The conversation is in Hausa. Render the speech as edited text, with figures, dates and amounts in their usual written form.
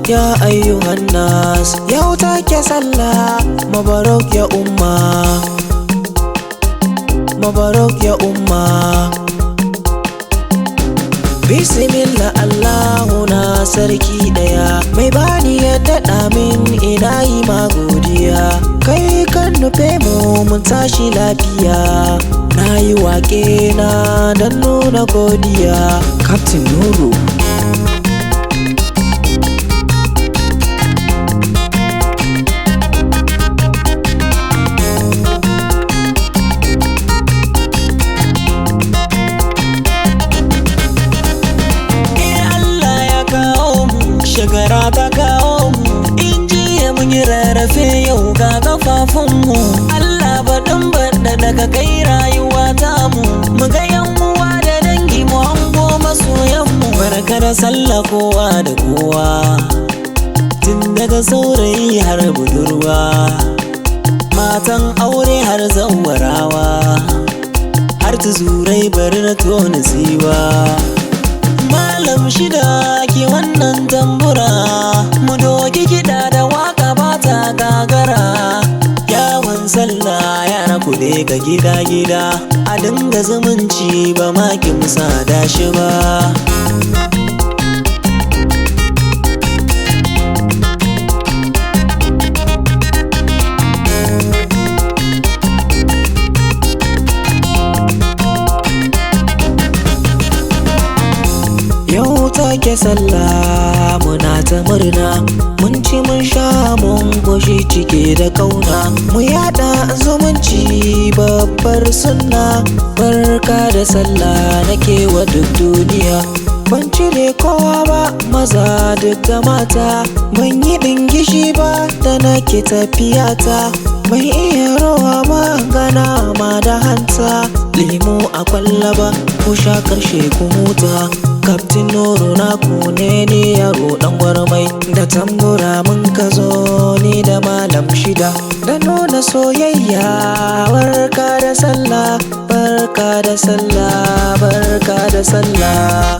ya ayyuhan nas. Yau take sallah mabarok ya umma, mabarok ya umma. Bismillah Allahu na sarki daya, mai bani ya daɗa min ina yi ma godiya. Kai kan nufe mu mun tashi lafiya, na yi waƙe na don nuna godiya. Captain Nuru. Shekara ta kawo mu, injiya mun yi rarrafe yau ga kafafunmu. Allah baɗin baɗa daga kai rayuwa ta mu, mu ga yan uwa da dangi mu hango masoyanmu. Barka da sallah kowa da kowa, tun daga saurayi har budurwa, matan aure har zawarawa, har tuzurai bari na tona tsiwa. Malam shida ke wannan tambura, mu doki kiɗa da waka ba ta gagara. Yawon sallah yara kuɗe ga gida-gida, a dinga zumunci ba ma ki musa dashi ba. Yau take sallah muna ta murna, mun ci mun sha mun goshi cike da kauna. Mu yada zumunci babbar sunna, barka da sallah nake wa duk duniya. Ban cire kowa ba, maza duk da mata, ban yi ɗingishi ba da nake tafiyata. Mai iya rawa magana ma da hanta, lemo a kwallaba ko sha karshe ku huta. Captain Nuru na ne ni yaro dan gwarmai, da tambura mun ka zo ni da malam shida, da nuna soyayya. Barka da sallah, barka da sallah, barka da sallah.